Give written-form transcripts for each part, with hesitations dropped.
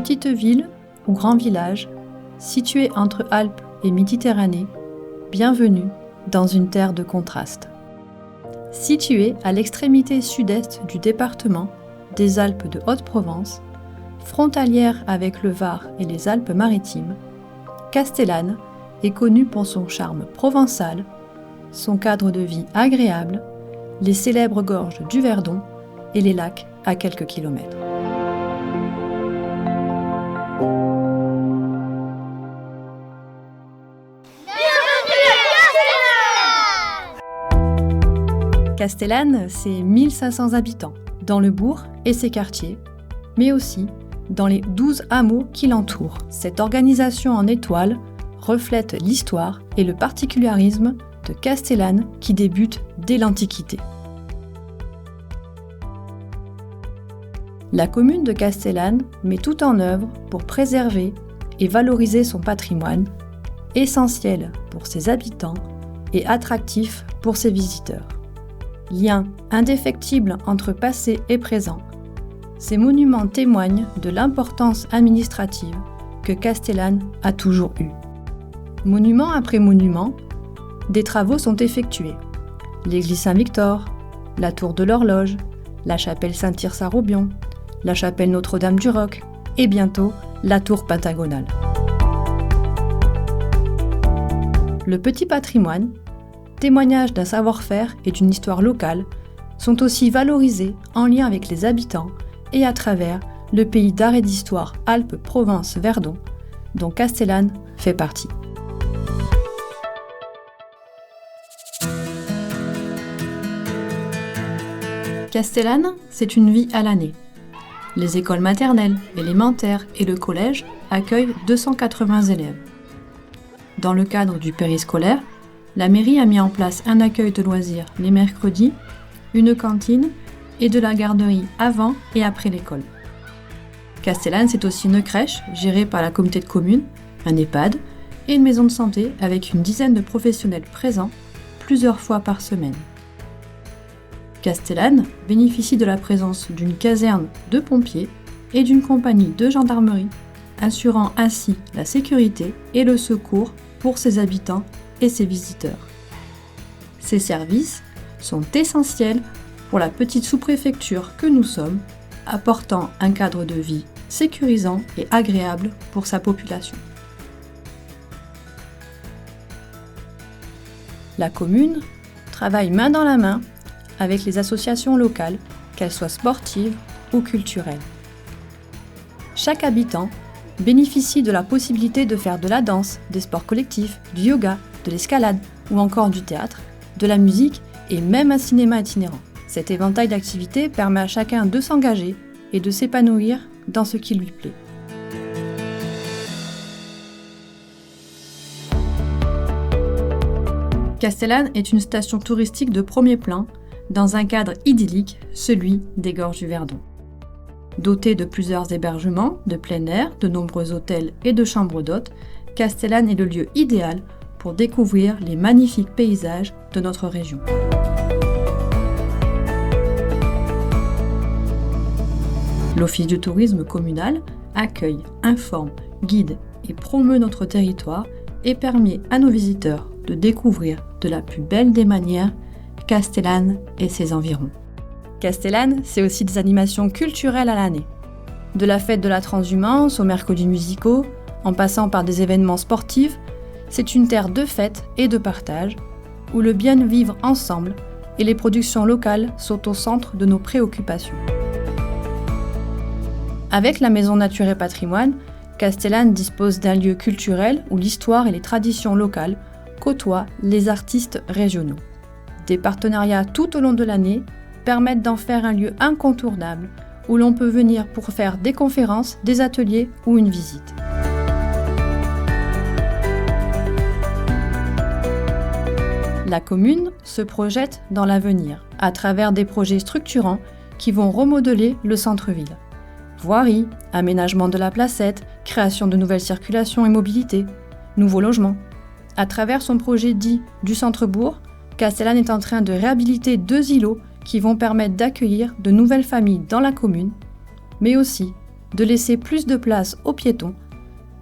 Petite ville ou grand village, situé entre Alpes et Méditerranée, bienvenue dans une terre de contrastes. Située à l'extrémité sud-est du département des Alpes de Haute-Provence, frontalière avec le Var et les Alpes-Maritimes, Castellane est connue pour son charme provençal, son cadre de vie agréable, les célèbres gorges du Verdon et les lacs à quelques kilomètres. Castellane, c'est 1500 habitants, dans le bourg et ses quartiers, mais aussi dans les 12 hameaux qui l'entourent. Cette organisation en étoile reflète l'histoire et le particularisme de Castellane qui débute dès l'Antiquité. La commune de Castellane met tout en œuvre pour préserver et valoriser son patrimoine, essentiel pour ses habitants et attractif pour ses visiteurs. Lien indéfectible entre passé et présent, ces monuments témoignent de l'importance administrative que Castellane a toujours eue. Monument après monument, des travaux sont effectués. L'église Saint-Victor, la tour de l'horloge, la chapelle Saint-Tirce-à-Robion, la chapelle Notre-Dame-du-Roc et bientôt la tour pentagonale. Le petit patrimoine, témoignage d'un savoir-faire et d'une histoire locale, sont aussi valorisés en lien avec les habitants et à travers le pays d'art et d'histoire Alpes-Provence-Verdon, dont Castellane fait partie. Castellane, c'est une vie à l'année. Les écoles maternelles, élémentaires et le collège accueillent 280 élèves. Dans le cadre du périscolaire, la mairie a mis en place un accueil de loisirs les mercredis, une cantine et de la garderie avant et après l'école. Castellane, c'est aussi une crèche gérée par la communauté de communes, un EHPAD et une maison de santé avec une dizaine de professionnels présents plusieurs fois par semaine. Castellane bénéficie de la présence d'une caserne de pompiers et d'une compagnie de gendarmerie, assurant ainsi la sécurité et le secours pour ses habitants et ses visiteurs. Ces services sont essentiels pour la petite sous-préfecture que nous sommes, apportant un cadre de vie sécurisant et agréable pour sa population. La commune travaille main dans la main avec les associations locales, qu'elles soient sportives ou culturelles. Chaque habitant bénéficie de la possibilité de faire de la danse, des sports collectifs, du yoga, de l'escalade ou encore du théâtre, de la musique et même un cinéma itinérant. Cet éventail d'activités permet à chacun de s'engager et de s'épanouir dans ce qui lui plaît. Castellane est une station touristique de premier plan dans un cadre idyllique, celui des gorges du Verdon. Dotée de plusieurs hébergements, de plein air, de nombreux hôtels et de chambres d'hôtes, Castellane est le lieu idéal pour découvrir les magnifiques paysages de notre région. L'Office du tourisme communal accueille, informe, guide et promeut notre territoire et permet à nos visiteurs de découvrir de la plus belle des manières Castellane et ses environs. Castellane, c'est aussi des animations culturelles à l'année. De la fête de la transhumance aux mercredis musicaux, en passant par des événements sportifs, c'est une terre de fête et de partage, où le bien vivre ensemble et les productions locales sont au centre de nos préoccupations. Avec la Maison Nature et Patrimoine, Castellane dispose d'un lieu culturel où l'histoire et les traditions locales côtoient les artistes régionaux. Des partenariats tout au long de l'année permettent d'en faire un lieu incontournable où l'on peut venir pour faire des conférences, des ateliers ou une visite. La commune se projette dans l'avenir à travers des projets structurants qui vont remodeler le centre-ville. Voirie, aménagement de la placette, création de nouvelles circulations et mobilités, nouveaux logements. À travers son projet dit du centre-bourg, Castellane est en train de réhabiliter 2 îlots qui vont permettre d'accueillir de nouvelles familles dans la commune, mais aussi de laisser plus de place aux piétons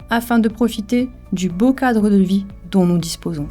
afin de profiter du beau cadre de vie dont nous disposons.